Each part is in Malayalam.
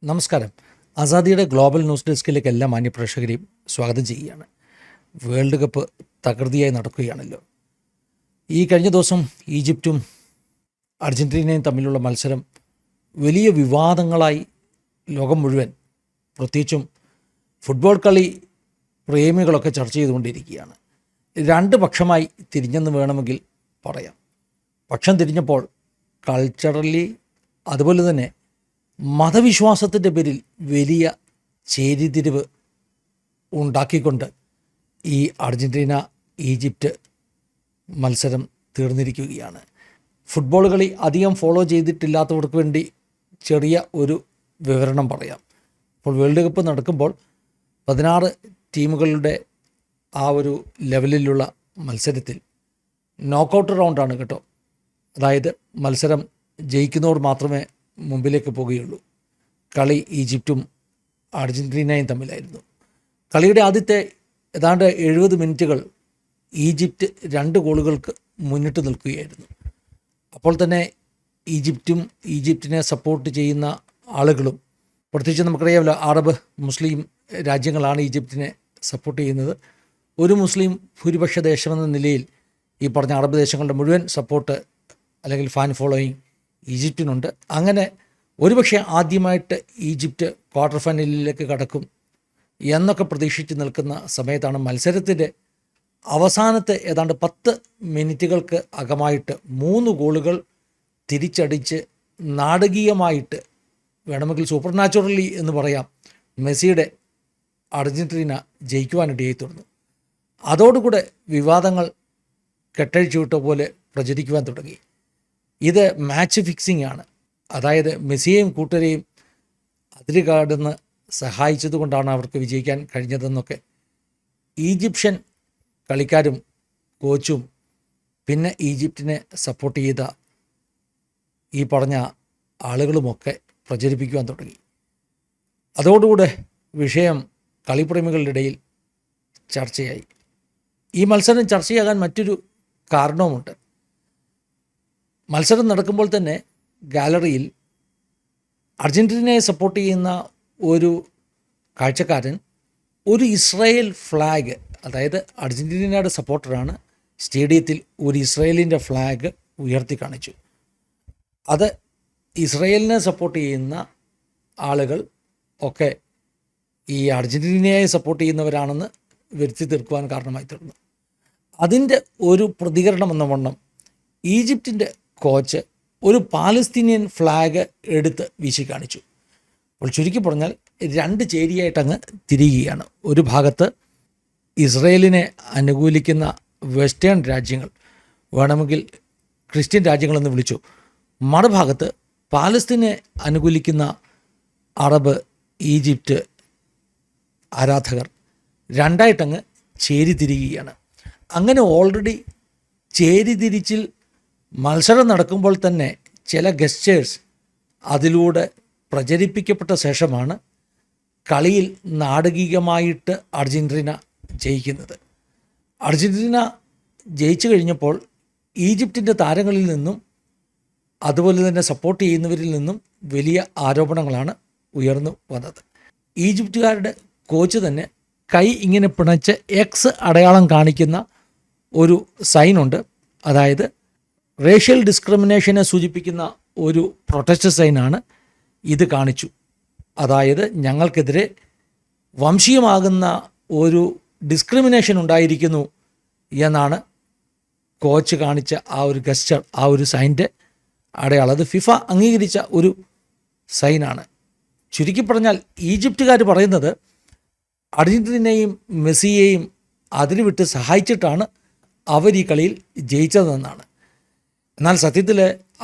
നമസ്കാരം. ആസാദിയുടെ ഗ്ലോബൽ ന്യൂസ് ഡെസ്കിലേക്ക് എല്ലാ മാന്യപ്രേക്ഷകരെയും സ്വാഗതം ചെയ്യുകയാണ്. വേൾഡ് കപ്പ് തകൃതിയായി നടക്കുകയാണല്ലോ. ഈ കഴിഞ്ഞ ദിവസം ഈജിപ്തും അർജൻറ്റീനയും തമ്മിലുള്ള മത്സരം വലിയ വിവാദങ്ങളായി ലോകം മുഴുവൻ, പ്രത്യേകിച്ചും ഫുട്ബോൾ കളി പ്രേമികളൊക്കെ ചർച്ച ചെയ്തുകൊണ്ടിരിക്കുകയാണ്. രണ്ട് പക്ഷമായി തിരിഞ്ഞെന്ന് വേണമെങ്കിൽ പറയാം. പക്ഷം തിരിഞ്ഞപ്പോൾ കൾച്ചറലി അതുപോലെ തന്നെ മതവിശ്വാസത്തിൻ്റെ പേരിൽ വലിയ ചേരിതിരിവ് ഉണ്ടാക്കിക്കൊണ്ട് ഈ അർജൻറ്റീന ഈജിപ്റ്റ് മത്സരം തീർന്നിരിക്കുകയാണ്. ഫുട്ബോൾ കളി അധികം ഫോളോ ചെയ്തിട്ടില്ലാത്തവർക്ക് വേണ്ടി ചെറിയ ഒരു വിവരണം പറയാം. ഇപ്പോൾ വേൾഡ് കപ്പ് നടക്കുമ്പോൾ 16 ടീമുകളുടെ ആ ഒരു ലെവലിലുള്ള മത്സരത്തിൽ നോക്കൗട്ട് റൗണ്ടാണ് കേട്ടോ. അതായത് മത്സരം ജയിക്കുന്നവർ മാത്രമേ മുമ്പിലേക്ക് പോവുകയുള്ളൂ. കളി ഈജിപ്തും അർജൻറ്റീനയും തമ്മിലായിരുന്നു. കളിയുടെ ആദ്യത്തെ ഏതാണ്ട് 70 മിനിറ്റുകൾ ഈജിപ്റ്റ് 2 ഗോളുകൾക്ക് മുന്നിട്ട് നിൽക്കുകയായിരുന്നു. അപ്പോൾ തന്നെ ഈജിപ്റ്റിനെ സപ്പോർട്ട് ചെയ്യുന്ന ആളുകളും, പ്രത്യേകിച്ച് നമുക്കറിയാമല്ലോ, അറബ് മുസ്ലിം രാജ്യങ്ങളാണ് ഈജിപ്റ്റിനെ സപ്പോർട്ട് ചെയ്യുന്നത്. ഒരു മുസ്ലിം ഭൂരിപക്ഷ ദേശമെന്ന നിലയിൽ ഈ പറഞ്ഞ അറബ് ദേശങ്ങളുടെ മുഴുവൻ സപ്പോർട്ട് അല്ലെങ്കിൽ ഫാൻ ഫോളോയിങ് ഈജിപ്തിനുണ്ട്. അങ്ങനെ ഒരുപക്ഷെ ആദ്യമായിട്ട് ഈജിപ്റ്റ് ക്വാർട്ടർ ഫൈനലിലേക്ക് കടക്കും എന്നൊക്കെ പ്രതീക്ഷിച്ച് നിൽക്കുന്ന സമയത്താണ് മത്സരത്തിൻ്റെ അവസാനത്തെ ഏതാണ്ട് 10 മിനിറ്റുകൾക്ക് അകമായിട്ട് 3 ഗോളുകൾ തിരിച്ചടിച്ച് നാടകീയമായിട്ട്, വേണമെങ്കിൽ സൂപ്പർ നാച്ചുറലി എന്ന് പറയാം, മെസ്സിയുടെ അർജൻറ്റീന ജയിക്കുവാനിടയായി തീർന്നു. അതോടുകൂടെ വിവാദങ്ങൾ കെട്ടഴിച്ചു വിട്ട പോലെ പ്രചരിക്കുവാൻ തുടങ്ങി. ഇത് മാച്ച് ഫിക്സിംഗ് ആണ്. അതായത് മെസ്സിയെയും കൂട്ടരെയും അതിര് കടന്ന് സഹായിച്ചതുകൊണ്ടാണ് അവർക്ക് വിജയിക്കാൻ കഴിഞ്ഞതെന്നൊക്കെ ഈജിപ്ഷ്യൻ കളിക്കാരും കോച്ചും പിന്നെ ഈജിപ്റ്റിനെ സപ്പോർട്ട് ചെയ്ത ഈ പറഞ്ഞ ആളുകളുമൊക്കെ പ്രചരിപ്പിക്കുവാൻ തുടങ്ങി. അതോടുകൂടെ വിഷയം കളിപ്രേമികളുടെ ഇടയിൽ ചർച്ചയായി. ഈ മത്സരം ചർച്ചയാകാൻ മറ്റൊരു കാരണവുമുണ്ട്. മത്സരം നടക്കുമ്പോൾ തന്നെ ഗാലറിയിൽ അർജൻറ്റീനയെ സപ്പോർട്ട് ചെയ്യുന്ന ഒരു കാഴ്ചക്കാരൻ ഒരു ഇസ്രായേൽ ഫ്ലാഗ്, അതായത് അർജൻറ്റീനയുടെ സപ്പോർട്ടറാണ്, സ്റ്റേഡിയത്തിൽ ഒരു ഇസ്രായേലിൻ്റെ ഫ്ലാഗ് ഉയർത്തി കാണിച്ചു. അത് ഇസ്രായേലിനെ സപ്പോർട്ട് ചെയ്യുന്ന ആളുകൾ ഒക്കെ ഈ അർജൻറ്റീനയെ സപ്പോർട്ട് ചെയ്യുന്നവരാണെന്ന് വരുത്തി തീർക്കുവാൻ കാരണമായി തീർന്നു. അതിൻ്റെ ഒരു പ്രതികരണം എന്ന വണ്ണം ഈജിപ്തിൻ്റെ കോച്ച് ഒരു പാലസ്തീനിയൻ ഫ്ലാഗ് എടുത്ത് വീശി കാണിച്ചു. അപ്പോൾ ചുരുക്കി പറഞ്ഞാൽ 2 ചേരിയായിട്ടങ്ങ് തിരിയുകയാണ്. ഒരു ഭാഗത്ത് ഇസ്രയേലിനെ അനുകൂലിക്കുന്ന വെസ്റ്റേൺ രാജ്യങ്ങൾ, വേണമെങ്കിൽ ക്രിസ്ത്യൻ രാജ്യങ്ങളെന്ന് വിളിച്ചു, മറുഭാഗത്ത് പാലസ്തീനെ അനുകൂലിക്കുന്ന അറബ് ഈജിപ്റ്റ് ആരാധകർ, രണ്ടായിട്ടങ്ങ് ചേരിതിരിയുകയാണ്. അങ്ങനെ ഓൾറെഡി ചേരിതിരിച്ചിൽ മത്സരം നടക്കുമ്പോൾ തന്നെ ചില ഗസ്റ്റേഴ്സ് അതിലൂടെ പ്രചരിപ്പിക്കപ്പെട്ട ശേഷമാണ് കളിയിൽ നാടകീയമായിട്ട് അർജൻറ്റീന ജയിക്കുന്നത്. അർജൻറ്റീന ജയിച്ചു കഴിഞ്ഞപ്പോൾ ഈജിപ്തിൻ്റെ താരങ്ങളിൽ നിന്നും അതുപോലെ തന്നെ സപ്പോർട്ട് ചെയ്യുന്നവരിൽ നിന്നും വലിയ ആരോപണങ്ങളാണ് ഉയർന്നു വന്നത്. ഈജിപ്തുകാരുടെ കോച്ച് തന്നെ കൈ ഇങ്ങനെ പിണച്ച് എക്സ് അടയാളം കാണിക്കുന്ന ഒരു സൈനുണ്ട്. അതായത് റേഷ്യൽ ഡിസ്ക്രിമിനേഷനെ സൂചിപ്പിക്കുന്ന ഒരു പ്രൊട്ടസ്റ്റ് സൈനാണ് ഇത് കാണിച്ചു. അതായത് ഞങ്ങൾക്കെതിരെ വംശീയമാകുന്ന ഒരു ഡിസ്ക്രിമിനേഷൻ ഉണ്ടായിരിക്കുന്നു എന്നാണ് കോച്ച് കാണിച്ച ആ ഒരു ഗസ്റ്റർ, ആ ഒരു സൈൻ്റെ അടയാളം. അത് ഫിഫ അംഗീകരിച്ച ഒരു സൈനാണ്. ചുരുക്കി പറഞ്ഞാൽ ഈജിപ്തുകാർ പറയുന്നത് അർജൻറ്റീനയെയും മെസ്സിയെയും അതിന് വിട്ട് സഹായിച്ചിട്ടാണ് അവർ ഈ കളിയിൽ ജയിച്ചതെന്നാണ്. എന്നാൽ സത്യത്തിൽ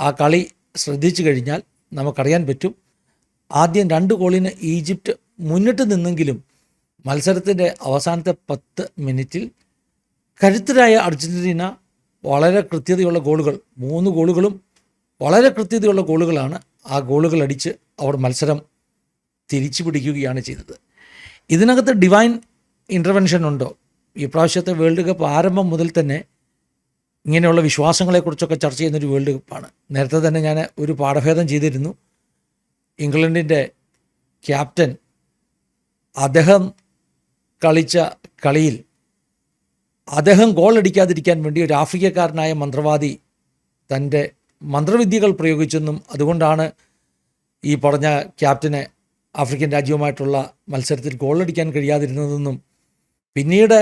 ആ കളി ശ്രദ്ധിച്ചു കഴിഞ്ഞാൽ നമുക്കറിയാൻ പറ്റും, ആദ്യം 2 ഗോളിന് ഈജിപ്റ്റ് മുന്നിട്ട് നിന്നെങ്കിലും മത്സരത്തിൻ്റെ അവസാനത്തെ 10 മിനിറ്റിൽ കരുത്തരായ അർജൻറ്റീന വളരെ കൃത്യതയുള്ള ഗോളുകൾ, 3 ഗോളുകളും വളരെ കൃത്യതയുള്ള ഗോളുകളാണ്. ആ ഗോളുകൾ അടിച്ച് അവർ മത്സരം തിരിച്ചു പിടിക്കുകയാണ് ചെയ്തത്. ഇതിനകത്ത് ഡിവൈൻ ഇൻ്റർവെൻഷൻ ഉണ്ടോ? ഈ പ്രാവശ്യത്തെ വേൾഡ് കപ്പ് ആരംഭം മുതൽ തന്നെ ഇങ്ങനെയുള്ള വിശ്വാസങ്ങളെക്കുറിച്ചൊക്കെ ചർച്ച ചെയ്യുന്നൊരു വേൾഡ് കപ്പാണ്. നേരത്തെ തന്നെ ഞാൻ ഒരു പാഠഭേദം ചെയ്തിരുന്നു. ഇംഗ്ലണ്ടിൻ്റെ ക്യാപ്റ്റൻ അദ്ദേഹം കളിച്ച കളിയിൽ അദ്ദേഹം ഗോൾ അടിക്കാതിരിക്കാൻ വേണ്ടി ഒരു ആഫ്രിക്കക്കാരനായ മന്ത്രവാദി തൻ്റെ മന്ത്രവിദ്യകൾ പ്രയോഗിച്ചെന്നും അതുകൊണ്ടാണ് ഈ പറഞ്ഞ ക്യാപ്റ്റന് ആഫ്രിക്കൻ രാജ്യവുമായിട്ടുള്ള മത്സരത്തിൽ ഗോളടിക്കാൻ കഴിയാതിരുന്നതെന്നും പിന്നീട്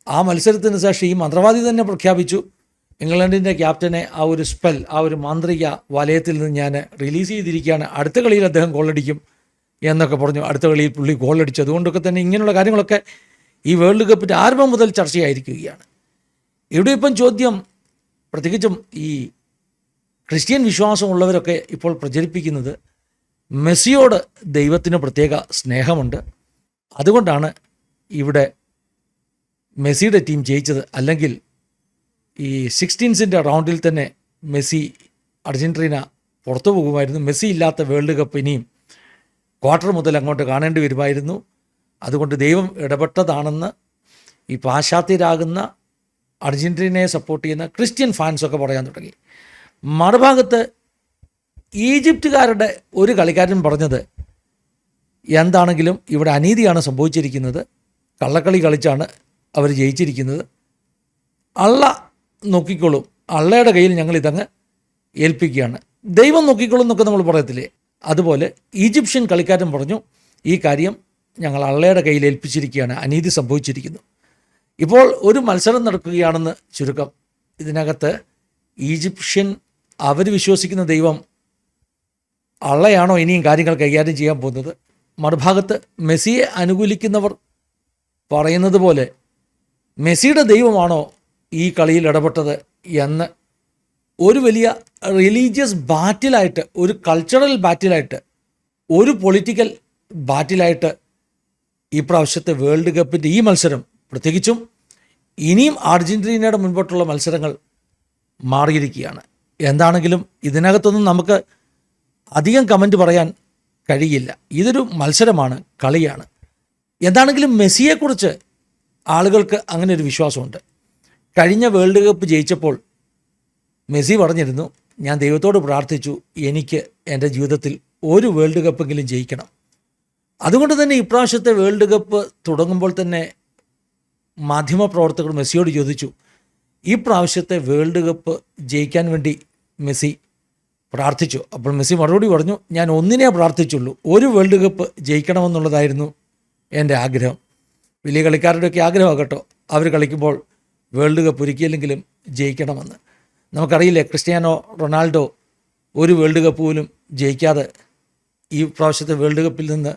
ആ മത്സരത്തിന് ശേഷം ഈ മന്ത്രവാദി തന്നെ പ്രഖ്യാപിച്ചു, ഇംഗ്ലണ്ടിൻ്റെ ക്യാപ്റ്റനെ ആ ഒരു സ്പെൽ, ആ ഒരു മാന്ത്രിക വലയത്തിൽ നിന്ന് ഞാൻ റിലീസ് ചെയ്തിരിക്കുകയാണ്, അടുത്ത കളിയിൽ അദ്ദേഹം ഗോളടിക്കും എന്നൊക്കെ പറഞ്ഞു. അടുത്ത കളിയിൽ പുള്ളി ഗോളടിച്ചു. അതുകൊണ്ടൊക്കെ തന്നെ ഇങ്ങനെയുള്ള കാര്യങ്ങളൊക്കെ ഈ വേൾഡ് കപ്പിൻ്റെ ആരംഭം മുതൽ ചർച്ചയായിരിക്കുകയാണ്. ഇവിടെ ഇപ്പം ചോദ്യം, പ്രത്യേകിച്ചും ഈ ക്രിസ്ത്യൻ വിശ്വാസമുള്ളവരൊക്കെ ഇപ്പോൾ പ്രചരിപ്പിക്കുന്നത് മെസ്സിയോട് ദൈവത്തിന് പ്രത്യേക സ്നേഹമുണ്ട്, അതുകൊണ്ടാണ് ഇവിടെ മെസ്സിയുടെ ടീം ജയിച്ചത്. അല്ലെങ്കിൽ ഈ 16 റൗണ്ടിൽ തന്നെ മെസ്സി അർജൻറ്റീന പുറത്തു പോകുമായിരുന്നു. മെസ്സി ഇല്ലാത്ത വേൾഡ് കപ്പ് ഇനിയും ക്വാർട്ടർ മുതൽ അങ്ങോട്ട് കാണേണ്ടി വരുമായിരുന്നു. അതുകൊണ്ട് ദൈവം ഇടപെട്ടതാണെന്ന് ഈ പാശ്ചാത്യരാകുന്ന അർജൻറ്റീനയെ സപ്പോർട്ട് ചെയ്യുന്ന ക്രിസ്ത്യൻ ഫാൻസൊക്കെ പറയാൻ തുടങ്ങി. മറുഭാഗത്ത് ഈജിപ്തുകാരുടെ ഒരു കളിക്കാരൻ പറഞ്ഞത്, എന്താണെങ്കിലും ഇവിടെ അനീതിയാണ് സംഭവിച്ചിരിക്കുന്നത്, കള്ളക്കളി കളിച്ചാണ് അവർ ജയിച്ചിരിക്കുന്നത്, അള്ള നോക്കിക്കോളും, അള്ളയുടെ കയ്യിൽ ഞങ്ങൾ ഇതങ്ങ് ഏൽപ്പിക്കുകയാണ്, ദൈവം നോക്കിക്കോളും എന്നൊക്കെ നമ്മൾ പറയത്തില്ലേ, അതുപോലെ ഈജിപ്ഷ്യൻ കളിക്കാരൻ പറഞ്ഞു, ഈ കാര്യം ഞങ്ങൾ അള്ളയുടെ കയ്യിൽ ഏൽപ്പിച്ചിരിക്കുകയാണ്, അനീതി സംഭവിച്ചിരിക്കുന്നു. ഇപ്പോൾ ഒരു മത്സരം നടക്കുകയാണെന്ന് ചുരുക്കം. ഇതിനകത്ത് ഈജിപ്ഷ്യൻ അവർ വിശ്വസിക്കുന്ന ദൈവം അള്ളയാണോ ഇനിയും കാര്യങ്ങൾ കൈകാര്യം ചെയ്യാൻ പോകുന്നത്? മറുഭാഗത്ത് മെസ്സിയെ അനുകൂലിക്കുന്നവർ പറയുന്നത് പോലെ മെസ്സിയുടെ ദൈവമാണോ ഈ കളിയിൽ ഇടപെട്ടത് എന്ന് ഒരു വലിയ റിലീജിയസ് ബാറ്റിലായിട്ട്, ഒരു കൾച്ചറൽ ബാറ്റിലായിട്ട്, ഒരു പൊളിറ്റിക്കൽ ബാറ്റിലായിട്ട് ഈ പ്രാവശ്യത്തെ വേൾഡ് കപ്പിൻ്റെ ഈ മത്സരം, പ്രത്യേകിച്ചും ഇനിയും അർജൻറ്റീനയുടെ മുൻപോട്ടുള്ള മത്സരങ്ങൾ മാറിയിരിക്കുകയാണ്. എന്താണെങ്കിലും ഇതിനകത്തൊന്നും നമുക്ക് അധികം കമൻറ്റ് പറയാൻ കഴിയില്ല. ഇതൊരു മത്സരമാണ്, കളിയാണ്. എന്താണെങ്കിലും മെസ്സിയെക്കുറിച്ച് ആളുകൾക്ക് അങ്ങനെ ഒരു വിശ്വാസമുണ്ട്. കഴിഞ്ഞ വേൾഡ് കപ്പ് ജയിച്ചപ്പോൾ മെസ്സി പറഞ്ഞിരുന്നു, ഞാൻ ദൈവത്തോട് പ്രാർത്ഥിച്ചു എനിക്ക് എൻ്റെ ജീവിതത്തിൽ ഒരു വേൾഡ് കപ്പെങ്കിലും ജയിക്കണം. അതുകൊണ്ട് തന്നെ ഇപ്രാവശ്യത്തെ വേൾഡ് കപ്പ് തുടങ്ങുമ്പോൾ തന്നെ മാധ്യമപ്രവർത്തകർ മെസ്സിയോട് ചോദിച്ചു, ഈ പ്രാവശ്യത്തെ വേൾഡ് കപ്പ് ജയിക്കാൻ വേണ്ടി മെസ്സി പ്രാർത്ഥിച്ചു? അപ്പോൾ മെസ്സി മറുപടി പറഞ്ഞു, ഞാൻ ഒന്നിനെ പ്രാർത്ഥിച്ചുള്ളൂ, ഒരു വേൾഡ് കപ്പ് ജയിക്കണമെന്നുള്ളതായിരുന്നു എൻ്റെ ആഗ്രഹം. വലിയ കളിക്കാരുടെയൊക്കെ ആഗ്രഹമാകട്ടോ, അവർ കളിക്കുമ്പോൾ വേൾഡ് കപ്പ് ഒരിക്കലെങ്കിലും ജയിക്കണമെന്ന്. നമുക്കറിയില്ലേ, ക്രിസ്ത്യാനോ റൊണാൾഡോ ഒരു വേൾഡ് കപ്പ് പോലും ജയിക്കാതെ ഈ പ്രാവശ്യത്തെ വേൾഡ് കപ്പിൽ നിന്ന്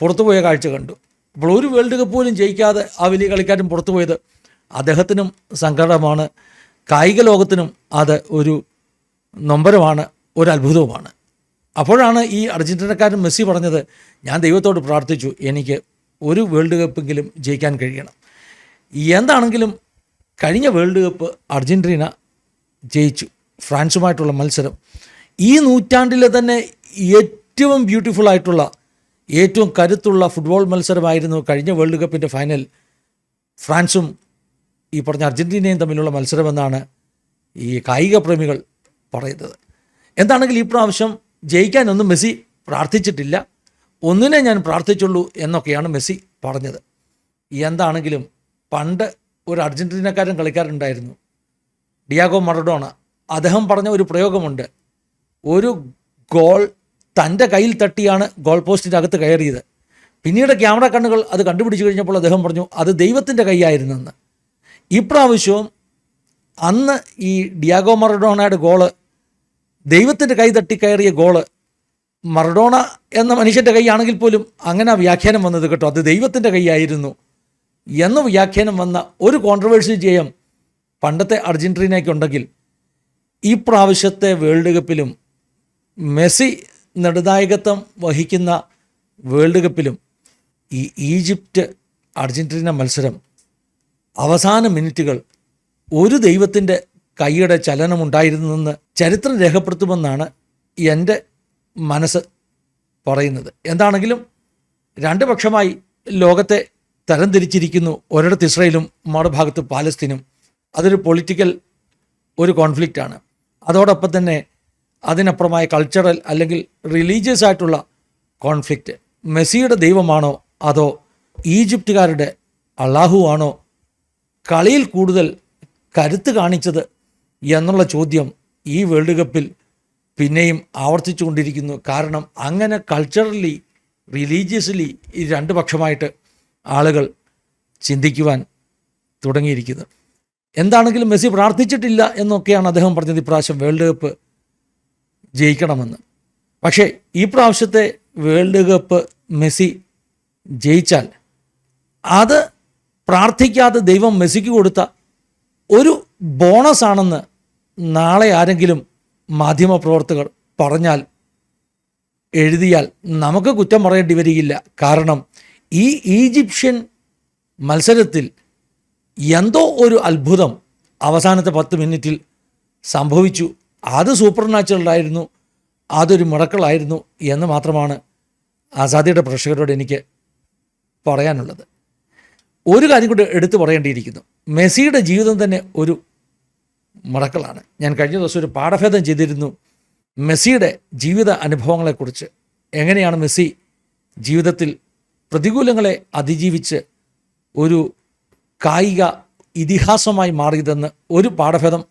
പുറത്തുപോയ കാഴ്ച കണ്ടു. അപ്പോൾ ഒരു വേൾഡ് കപ്പ് പോലും ജയിക്കാതെ ആ വലിയ കളിക്കാരൻ പുറത്തുപോയത് അദ്ദേഹത്തിനും സങ്കടമാണ്, കായിക ലോകത്തിനും അത് ഒരു നൊമ്പരമാണ്, ഒരു അത്ഭുതവുമാണ്. അപ്പോഴാണ് ഈ അർജൻറ്റീനക്കാരൻ മെസ്സി പറഞ്ഞത്, ഞാൻ ദൈവത്തോട് പ്രാർത്ഥിച്ചു എനിക്ക് ഒരു വേൾഡ് കപ്പെങ്കിലും ജയിക്കാൻ കഴിയണം. എന്താണെങ്കിലും കഴിഞ്ഞ വേൾഡ് കപ്പ് അർജൻറ്റീന ജയിച്ചു. ഫ്രാൻസുമായിട്ടുള്ള മത്സരം ഈ നൂറ്റാണ്ടിലെ തന്നെ ഏറ്റവും ബ്യൂട്ടിഫുൾ ആയിട്ടുള്ള, ഏറ്റവും കരുത്തുള്ള ഫുട്ബോൾ മത്സരമായിരുന്നു കഴിഞ്ഞ വേൾഡ് കപ്പിൻ്റെ ഫൈനൽ. ഫ്രാൻസും ഈ പറഞ്ഞ അർജൻറ്റീനയും തമ്മിലുള്ള മത്സരമെന്നാണ് ഈ കായിക പ്രേമികൾ പറയുന്നത്. എന്താണെങ്കിലും ഈ പ്രാവശ്യം ജയിക്കാനൊന്നും മെസ്സി പ്രാർത്ഥിച്ചിട്ടില്ല, ഒന്നിനെ ഞാൻ പ്രാർത്ഥിച്ചുള്ളൂ എന്നൊക്കെയാണ് മെസ്സി പറഞ്ഞത്. എന്താണെങ്കിലും പണ്ട് ഒരു അർജൻറ്റീനക്കാരൻ കളിക്കാരുണ്ടായിരുന്നു, ഡിയാഗോ മറഡോണ. അദ്ദേഹം പറഞ്ഞ ഒരു പ്രയോഗമുണ്ട്, ഒരു ഗോൾ തൻ്റെ കയ്യിൽ തട്ടിയാണ് ഗോൾ പോസ്റ്റിൻ്റെ അകത്ത് കയറിയത്. പിന്നീട് ക്യാമറ കണ്ണുകൾ അത് കണ്ടുപിടിച്ച് കഴിഞ്ഞപ്പോൾ അദ്ദേഹം പറഞ്ഞു അത് ദൈവത്തിൻ്റെ കൈയായിരുന്നെന്ന്. ഇപ്രാവശ്യവും അന്ന് ഈ ഡിയാഗോ മറഡോണയുടെ ഗോള് ദൈവത്തിൻ്റെ കൈ തട്ടി കയറിയ ഗോള്, മറഡോണ എന്ന മനുഷ്യൻ്റെ കൈയാണെങ്കിൽ പോലും അങ്ങനെ വ്യാഖ്യാനം വന്നത് കേട്ടോ, അത് ദൈവത്തിൻ്റെ കൈയായിരുന്നു എന്ന് വ്യാഖ്യാനം വന്ന ഒരു കോൺട്രവേഴ്സി ജയം പണ്ടത്തെ അർജൻറ്റീനയ്ക്കുണ്ടെങ്കിൽ ഈ പ്രാവശ്യത്തെ വേൾഡ് കപ്പിലും മെസ്സി നെടുനായകത്വം വഹിക്കുന്ന വേൾഡ് കപ്പിലും ഈ ഈജിപ്റ്റ് അർജൻറ്റീന മത്സരം അവസാന മിനിറ്റുകൾ ഒരു ദൈവത്തിൻ്റെ കൈയുടെ ചലനമുണ്ടായിരുന്നെന്ന് ചരിത്രം രേഖപ്പെടുത്തുമെന്നാണ് എൻ്റെ മനസ്സ് പറയുന്നത്. എന്താണെങ്കിലും രണ്ട് പക്ഷമായി ലോകത്തെ തരംതിരിച്ചിരിക്കുന്നു. ഒരിടത്ത് ഇസ്രയേലും മറുഭാഗത്ത് പാലസ്തീനും. അതൊരു പൊളിറ്റിക്കൽ ഒരു കോൺഫ്ലിക്റ്റാണ്. അതോടൊപ്പം തന്നെ അതിനപ്പുറമായ കൾച്ചറൽ അല്ലെങ്കിൽ റിലീജിയസ് ആയിട്ടുള്ള കോൺഫ്ലിക്റ്റ്. മെസ്സിയുടെ ദൈവമാണോ അതോ ഈജിപ്തുകാരുടെ അള്ളാഹു ആണോ കളിയിൽ കൂടുതൽ കരുത്ത് കാണിച്ചത് എന്നുള്ള ചോദ്യം ഈ വേൾഡ് കപ്പിൽ പിന്നെയും ആവർത്തിച്ചു കൊണ്ടിരിക്കുന്നു. കാരണം അങ്ങനെ കൾച്ചറലി റിലീജിയസ്ലി ഈ രണ്ട് പക്ഷമായിട്ട് ആളുകൾ ചിന്തിക്കുവാൻ തുടങ്ങിയിരിക്കുന്നത്. എന്താണെങ്കിലും മെസ്സി പ്രാർത്ഥിച്ചിട്ടില്ല എന്നൊക്കെയാണ് അദ്ദേഹം പറഞ്ഞത് ഇപ്രാവശ്യം വേൾഡ് കപ്പ് ജയിക്കണമെന്ന്. പക്ഷേ ഈ പ്രാവശ്യത്തെ വേൾഡ് കപ്പ് മെസ്സി ജയിച്ചാൽ അത് പ്രാർത്ഥിക്കാതെ ദൈവം മെസ്സിക്ക് കൊടുത്ത ഒരു ബോണസാണെന്ന് നാളെ ആരെങ്കിലും മാധ്യമപ്രവർത്തകർ പറഞ്ഞാൽ എഴുതിയാൽ നമുക്ക് കുറ്റം പറയേണ്ടി വരികയില്ല. കാരണം ഈ ഈജിപ്ഷ്യൻ മത്സരത്തിൽ എന്തോ ഒരു അത്ഭുതം അവസാനത്തെ 10 മിനിറ്റിൽ സംഭവിച്ചു. അത് സൂപ്പർ നാച്ചുറലായിരുന്നു, അതൊരു മിറക്കിളായിരുന്നു എന്ന് മാത്രമാണ് ആസാദിയുടെ പ്രേക്ഷകരോട് എനിക്ക് പറയാനുള്ളത്. ഒരു കാര്യം കൂടി എടുത്തു പറയേണ്ടിയിരിക്കുന്നു. മെസ്സിയുടെ ജീവിതം തന്നെ ഒരു മിറക്കിളാണ്. ഞാൻ കഴിഞ്ഞ ദിവസം ഒരു പാഠഭേദം ചെയ്തിരുന്നു മെസ്സിയുടെ ജീവിത അനുഭവങ്ങളെക്കുറിച്ച്. എങ്ങനെയാണ് മെസ്സി ജീവിതത്തിൽ പ്രതികൂലങ്ങളെ അതിജീവിച്ച് ഒരു കായിക ഇതിഹാസമായി മാറിയതെന്ന് ഒരു പാഠഭേദം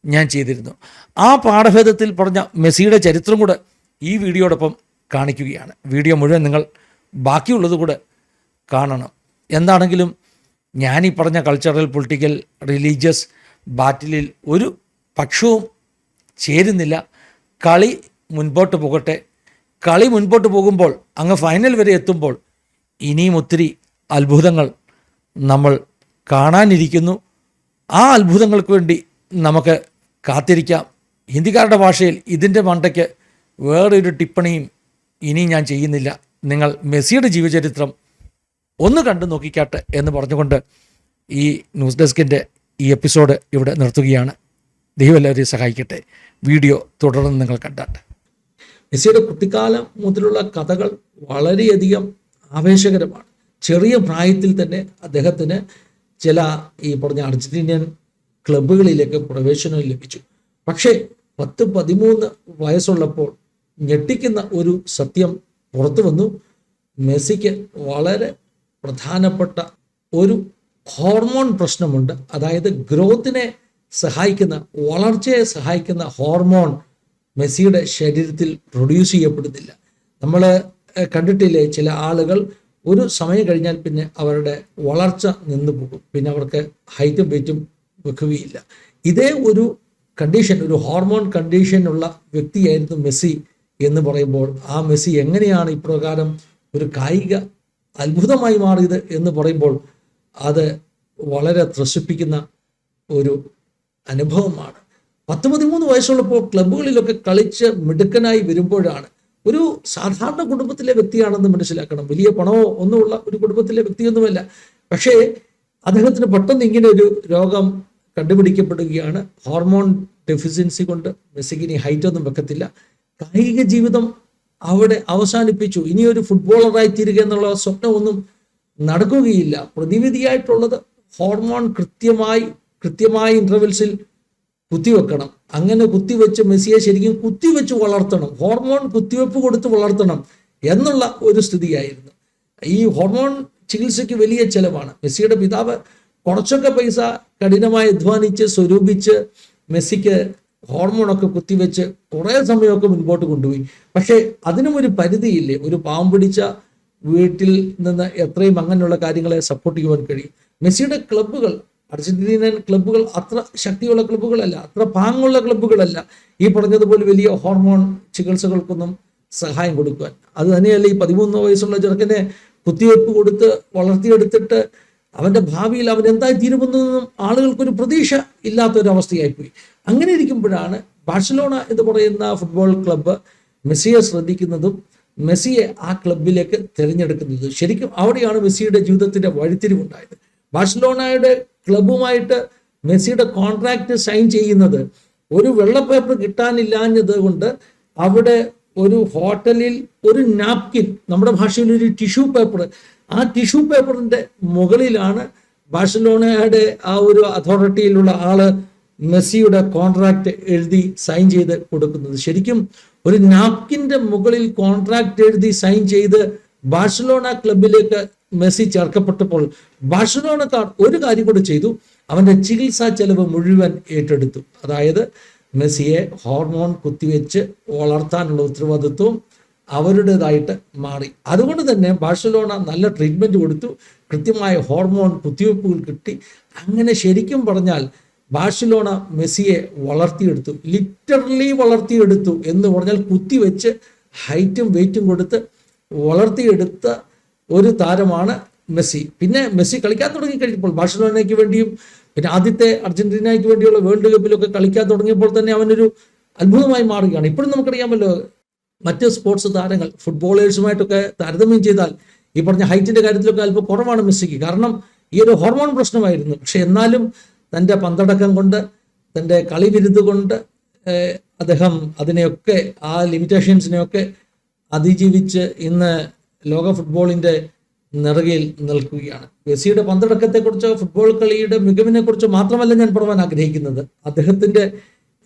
ഞാൻ ചെയ്തിരുന്നു. ആ പാഠഭേദത്തിൽ പറഞ്ഞ മെസ്സിയുടെ ചരിത്രം കൂടെ ഈ വീഡിയോടൊപ്പം കാണിക്കുകയാണ്. വീഡിയോ മുഴുവൻ നിങ്ങൾ ബാക്കിയുള്ളത് കൂടെ കാണണം. എന്താണെങ്കിലും ഞാനീ പറഞ്ഞ കൾച്ചറൽ, പൊളിറ്റിക്കൽ, റിലീജിയസ് ബാറ്റിലിൽ ഒരു പക്ഷവും ചേരുന്നില്ല. കളി മുൻപോട്ട് പോകട്ടെ. കളി മുൻപോട്ട് പോകുമ്പോൾ അങ്ങ് ഫൈനൽ വരെ എത്തുമ്പോൾ ഇനിയും ഒത്തിരി അത്ഭുതങ്ങൾ നമ്മൾ കാണാനിരിക്കുന്നു. ആ അത്ഭുതങ്ങൾക്ക് വേണ്ടി നമുക്ക് കാത്തിരിക്കാം. ഹിന്ദിക്കാരുടെ ഭാഷയിൽ ഇതിൻ്റെ മണ്ടയ്ക്ക് വേറൊരു ടിപ്പണിയും ഇനി ഞാൻ ചെയ്യുന്നില്ല. നിങ്ങൾ മെസ്സിയുടെ ജീവചരിത്രം ഒന്ന് കണ്ടു നോക്കിക്കാട്ടെ എന്ന് പറഞ്ഞുകൊണ്ട് ഈ ന്യൂസ് ഡെസ്കിൻ്റെ ഈ എപ്പിസോഡ് ഇവിടെ നിർത്തുകയാണ്. ദൈവം എല്ലാവരെയും സഹായിക്കട്ടെ. വീഡിയോ തുടർന്ന് നിങ്ങൾ കണ്ടാട്ടെ. മെസ്സിയുടെ കുട്ടിക്കാലം മുതലുള്ള കഥകൾ വളരെയധികം ആവേശകരമാണ്. ചെറിയ പ്രായത്തിൽ തന്നെ അദ്ദേഹത്തിന് ചില ഈ പറഞ്ഞ അർജന്റീനിയൻ ക്ലബ്ബുകളിലേക്ക് പ്രവേശനം ലഭിച്ചു. പക്ഷേ 10-13 വയസ്സുള്ളപ്പോൾ ഞെട്ടിക്കുന്ന ഒരു സത്യം പുറത്തു വന്നു. മെസ്സിക്ക് വളരെ പ്രധാനപ്പെട്ട ഒരു ഹോർമോൺ പ്രശ്നമുണ്ട്. അതായത് ഗ്രോത്തിനെ സഹായിക്കുന്ന, വളർച്ചയെ സഹായിക്കുന്ന ഹോർമോൺ മെസ്സിയുടെ ശരീരത്തിൽ പ്രൊഡ്യൂസ് ചെയ്യപ്പെടുന്നില്ല. നമ്മൾ കണ്ടിട്ടില്ലേ, ചില ആളുകൾ ഒരു സമയം കഴിഞ്ഞാൽ പിന്നെ അവരുടെ വളർച്ച നിന്നു പോകും, പിന്നെ അവർക്ക് ഹൈറ്റും വെയിറ്റും വെക്കുകയില്ല. ഇതേ ഒരു കണ്ടീഷൻ, ഒരു ഹോർമോൺ കണ്ടീഷനുള്ള വ്യക്തിയായിരുന്നു മെസ്സി എന്ന് പറയുമ്പോൾ ആ മെസ്സി എങ്ങനെയാണ് ഇപ്രകാരം ഒരു കായിക അത്ഭുതമായി മാറിയത് എന്ന് പറയുമ്പോൾ അത് വളരെ ത്രസിപ്പിക്കുന്ന ഒരു അനുഭവമാണ്. 10-13 വയസ്സുള്ളപ്പോൾ ക്ലബ്ബുകളിലൊക്കെ കളിച്ച് മിടുക്കനായി വരുമ്പോഴാണ്, ഒരു സാധാരണ കുടുംബത്തിലെ വ്യക്തിയാണെന്ന് മനസ്സിലാക്കണം. വലിയ പണമോ ഒന്നുമുള്ള ഒരു കുടുംബത്തിലെ വ്യക്തിയൊന്നുമല്ല. പക്ഷേ അദ്ദേഹത്തിന് പെട്ടെന്ന് ഇങ്ങനെ ഒരു രോഗം കണ്ടുപിടിക്കപ്പെടുകയാണ്. ഹോർമോൺ ഡെഫിഷ്യൻസി കൊണ്ട് മെസ്സിക്ക് ഇനി ഹൈറ്റ് ഒന്നും വെക്കത്തില്ല. കായിക ജീവിതം അവിടെ അവസാനിപ്പിച്ചു. ഇനിയൊരു ഫുട്ബോളറായി തീരുക എന്നുള്ള സ്വപ്നമൊന്നും നടക്കുകയില്ല. പ്രതിവിധിയായിട്ടുള്ളത് ഹോർമോൺ കൃത്യമായ ഇന്റർവെൽസിൽ കുത്തിവെക്കണം. അങ്ങനെ കുത്തിവെച്ച് മെസ്സിയെ ശരിക്കും കുത്തിവെച്ച് വളർത്തണം, ഹോർമോൺ കുത്തിവെപ്പ് കൊടുത്ത് വളർത്തണം എന്നുള്ള ഒരു സ്ഥിതിയായിരുന്നു. ഈ ഹോർമോൺ ചികിത്സയ്ക്ക് വലിയ ചെലവാണ്. മെസ്സിയുടെ പിതാവ് കുറച്ചൊക്കെ പൈസ കഠിനമായി അധ്വാനിച്ച് സ്വരൂപിച്ച് മെസ്സിക്ക് ഹോർമോണൊക്കെ കുത്തിവെച്ച് കുറേ സമയമൊക്കെ മുൻപോട്ട് കൊണ്ടുപോയി. പക്ഷേ അതിനും ഒരു പരിധിയില്ലേ. ഒരു പാവം പിടിച്ച വീട്ടിൽ നിന്ന് എത്രയും അങ്ങനെയുള്ള കാര്യങ്ങളെ സപ്പോർട്ട് ചെയ്യുവാൻ കഴിയും. മെസ്സിയുടെ ക്ലബ്ബുകൾ, അർജന്റീനിയൻ ക്ലബ്ബുകൾ അത്ര ശക്തിയുള്ള ക്ലബ്ബുകളല്ല, അത്ര പാങ്ങുള്ള ക്ലബ്ബുകളല്ല ഈ പറഞ്ഞതുപോലെ വലിയ ഹോർമോൺ ചികിത്സകൾക്കൊന്നും സഹായം കൊടുക്കുവാൻ. അത് തന്നെയല്ല ഈ 13 വയസ്സുള്ള ചെറുക്കനെ കുത്തിവെപ്പ് കൊടുത്ത് വളർത്തിയെടുത്തിട്ട് അവൻ്റെ ഭാവിയിൽ അവൻ എന്തായി തീരുമെന്നൊന്നും ആളുകൾക്കൊരു പ്രതീക്ഷ ഇല്ലാത്തൊരവസ്ഥയായിപ്പോയി. അങ്ങനെ ഇരിക്കുമ്പോഴാണ് ബാഴ്സലോണ എന്ന് പറയുന്ന ഫുട്ബോൾ ക്ലബ്ബ് മെസ്സിയെ ശ്രദ്ധിക്കുന്നതും മെസ്സിയെ ആ ക്ലബിലേക്ക് തിരഞ്ഞെടുക്കുന്നത്. ശരിക്കും അവിടെയാണ് മെസ്സിയുടെ ജീവിതത്തിൻ്റെ വഴിത്തിരിവുണ്ടായത്. ബാഴ്സലോണയുടെ ക്ലബ്ബുമായിട്ട് മെസ്സിയുടെ കോൺട്രാക്റ്റ് സൈൻ ചെയ്യുന്നത് ഒരു വെള്ളപ്പേപ്പർ കിട്ടാനില്ലാഞ്ഞത് കൊണ്ട് അവിടെ ഒരു ഹോട്ടലിൽ ഒരു നാപ്കിൻ, നമ്മുടെ ഭാഷയിൽ ഒരു ടിഷ്യൂ പേപ്പർ, ആ ടിഷ്യൂ പേപ്പറിൻ്റെ മുകളിലാണ് ബാഴ്സലോണയുടെ ആ ഒരു അതോറിറ്റിയിലുള്ള ആള് മെസ്സിയുടെ കോൺട്രാക്റ്റ് എഴുതി സൈൻ ചെയ്ത് കൊടുക്കുന്നത്. ശരിക്കും ഒരു നാപ്കിൻ്റെ മുകളിൽ കോൺട്രാക്റ്റ് എഴുതി സൈൻ ചെയ്ത് ബാഴ്സലോണ ക്ലബിലേക്ക് മെസ്സി ചേർക്കപ്പെട്ടപ്പോൾ ബാഴ്സലോണക്കാർ ഒരു കാര്യം കൂടി ചെയ്തു, അവൻ്റെ ചികിത്സാ ചെലവ് മുഴുവൻ ഏറ്റെടുത്തു. അതായത് മെസ്സിയെ ഹോർമോൺ കുത്തിവെച്ച് വളർത്താനുള്ള ഉത്തരവാദിത്വം അവരുടേതായിട്ട് മാറി. അതുകൊണ്ട് തന്നെ ബാഴ്സലോണ നല്ല ട്രീറ്റ്മെൻറ്റ് കൊടുത്തു, കൃത്യമായ ഹോർമോൺ കുത്തിവെപ്പുകൾ കിട്ടി. അങ്ങനെ ശരിക്കും പറഞ്ഞാൽ ബാഴ്സലോണ മെസ്സിയെ വളർത്തിയെടുത്തു, ലിറ്ററലി വളർത്തിയെടുത്തു എന്ന് പറഞ്ഞാൽ കുത്തിവെച്ച് ഹൈറ്റും വെയിറ്റും കൊടുത്ത് വളർത്തിയെടുത്ത ഒരു താരമാണ് മെസ്സി. പിന്നെ മെസ്സി കളിക്കാൻ തുടങ്ങിക്കഴിഞ്ഞപ്പോൾ ബാഴ്സലോണയ്ക്ക് വേണ്ടിയും പിന്നെ ആദ്യത്തെ അർജന്റീനയ്ക്ക് വേണ്ടിയുള്ള വേൾഡ് കപ്പിലൊക്കെ കളിക്കാൻ തുടങ്ങിയപ്പോൾ തന്നെ അവനൊരു അത്ഭുതമായി മാറുകയാണ്. ഇപ്പോഴും നമുക്കറിയാമല്ലോ, മറ്റ് സ്പോർട്സ് താരങ്ങൾ ഫുട്ബോളേഴ്സുമായിട്ടൊക്കെ താരതമ്യം ചെയ്താൽ ഈ പറഞ്ഞ ഹൈറ്റിൻ്റെ കാര്യത്തിലൊക്കെ അല്പം കുറവാണ് മെസ്സിക്ക്. കാരണം ഈ ഒരു ഹോർമോൺ പ്രശ്നമായിരുന്നു. പക്ഷെ എന്നാലും തൻ്റെ പന്തടക്കം കൊണ്ട്, തൻ്റെ കളിവിരുത് കൊണ്ട് അദ്ദേഹം അതിനെയൊക്കെ, ആ ലിമിറ്റേഷൻസിനെയൊക്കെ അതിജീവിച്ച് ഇന്ന് ലോക ഫുട്ബോളിൻ്റെ നെറുകയിൽ നിൽക്കുകയാണ്. മെസ്സിയുടെ പന്തടക്കത്തെക്കുറിച്ച്, ഫുട്ബോൾ കളിയുടെ മികവിനെക്കുറിച്ച് മാത്രമല്ല ഞാൻ പറയാൻ ആഗ്രഹിക്കുന്നത്, അദ്ദേഹത്തിൻ്റെ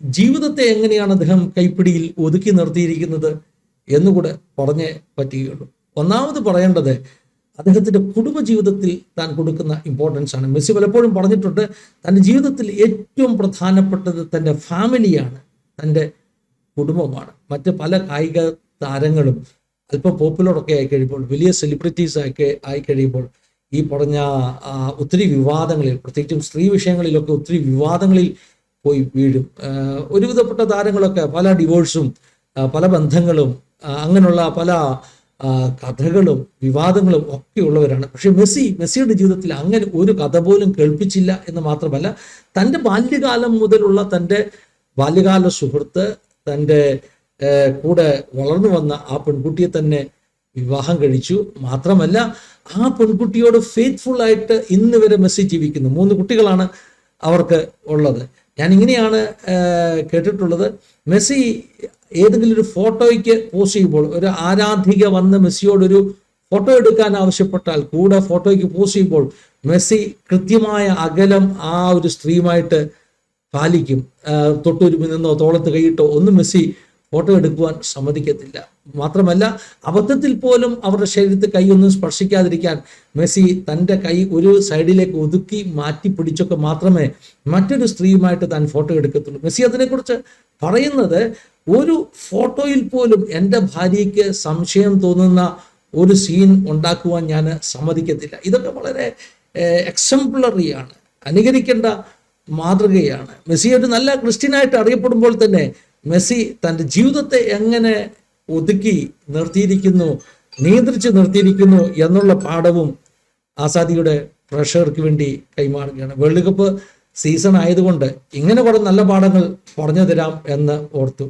ജീവിതത്തെ എങ്ങനെയാണ് അദ്ദേഹം കൈപ്പിടിയിൽ ഒതുക്കി നിർത്തിയിരിക്കുന്നത് എന്നുകൂടെ പറഞ്ഞേ പറ്റുകയുള്ളൂ. ഒന്നാമത് പറയേണ്ടത് അദ്ദേഹത്തിൻ്റെ കുടുംബജീവിതത്തിൽ താൻ കൊടുക്കുന്ന ഇമ്പോർട്ടൻസ് ആണ്. മെസ്സി പലപ്പോഴും പറഞ്ഞിട്ടുണ്ട്, തൻ്റെ ജീവിതത്തിൽ ഏറ്റവും പ്രധാനപ്പെട്ടത് തൻ്റെ ഫാമിലിയാണ്, തൻ്റെ കുടുംബമാണ്. മറ്റ് പല കായിക താരങ്ങളും അല്പം പോപ്പുലറൊക്കെ ആയിക്കഴിയുമ്പോൾ, വലിയ സെലിബ്രിറ്റീസ് ആയിക്കഴിയുമ്പോൾ ഈ പറഞ്ഞ ഒത്തിരി വിവാദങ്ങളിൽ, പ്രത്യേകിച്ചും സ്ത്രീ വിഷയങ്ങളിലൊക്കെ ഒത്തിരി വിവാദങ്ങളിൽ പോയി വീഴും. ഒരുവിധപ്പെട്ട താരങ്ങളൊക്കെ പല ഡിവോഴ്സും പല ബന്ധങ്ങളും അങ്ങനെയുള്ള പല കഥകളും വിവാദങ്ങളും ഒക്കെ ഉള്ളവരാണ്. പക്ഷെ മെസ്സിയുടെ ജീവിതത്തിൽ അങ്ങനെ ഒരു കഥ പോലും കേൾപ്പിച്ചില്ല എന്ന് മാത്രമല്ല, തൻ്റെ ബാല്യകാലം മുതലുള്ള തൻ്റെ ബാല്യകാല സുഹൃത്ത്, തൻ്റെ കൂടെ വളർന്നു വന്ന ആ പെൺകുട്ടിയെ തന്നെ വിവാഹം കഴിച്ചു. മാത്രമല്ല ആ പെൺകുട്ടിയോട് ഫെയ്ത്ത്ഫുൾ ആയിട്ട് ഇന്ന് വരെ മെസ്സി ജീവിക്കുന്നു. 3 കുട്ടികളാണ് അവർക്ക് ഉള്ളത്. ഞാൻ ഇങ്ങനെയാണ് കേട്ടിട്ടുള്ളത്, മെസ്സി ഏതെങ്കിലും ഒരു ഫോട്ടോയ്ക്ക് പോസ്റ്റ് ചെയ്യുമ്പോൾ ഒരു ആരാധിക വന്ന് മെസ്സിയോടൊരു ഫോട്ടോ എടുക്കാൻ ആവശ്യപ്പെട്ടാൽ കൂടെ ഫോട്ടോയ്ക്ക് പോസ്റ്റ് ചെയ്യുമ്പോൾ മെസ്സി കൃത്യമായ അകലം ആ ഒരു സ്ത്രീയുമായിട്ട് പാലിക്കും. തൊട്ടുരുമി നിന്നോ തോളത്ത് കൈയിട്ടോ ഒന്നും മെസ്സി ഫോട്ടോ എടുക്കുവാൻ സമ്മതിക്കത്തില്ല. മാത്രമല്ല അബദ്ധത്തിൽ പോലും അവരുടെ ശരീരത്തിൽ കൈയൊന്നും സ്പർശിക്കാതിരിക്കാൻ മെസ്സി തൻ്റെ കൈ ഒരു സൈഡിലേക്ക് ഒതുക്കി മാറ്റി പിടിച്ചൊക്കെ മാത്രമേ മറ്റൊരു സ്ത്രീയുമായിട്ട് താൻ ഫോട്ടോ എടുക്കത്തുള്ളൂ. മെസ്സി അതിനെക്കുറിച്ച് പറയുന്നത്, ഒരു ഫോട്ടോയിൽ പോലും എൻ്റെ ഭാര്യയ്ക്ക് സംശയം തോന്നുന്ന ഒരു സീൻ ഉണ്ടാക്കുവാൻ ഞാൻ സമ്മതിക്കത്തില്ല. ഇതൊക്കെ വളരെ എക്സംപ്ലറിയാണ്, അനുകരിക്കേണ്ട മാതൃകയാണ്. മെസ്സി ഒരു നല്ല ക്രിസ്ത്യനായിട്ട് അറിയപ്പെടുമ്പോൾ തന്നെ മെസ്സി തൻ്റെ ജീവിതത്തെ എങ്ങനെ ഒതുക്കി നിർത്തിയിരിക്കുന്നു, നിയന്ത്രിച്ച് നിർത്തിയിരിക്കുന്നു എന്നുള്ള പാഠവും ആസാദിയുടെ പ്രേക്ഷകർക്ക് വേണ്ടി കൈമാറുകയാണ്. വേൾഡ് കപ്പ് സീസൺ ആയതുകൊണ്ട് ഇങ്ങനെ കുറേ നല്ല പാഠങ്ങൾ പറഞ്ഞു തരാം എന്ന് ഓർത്തു.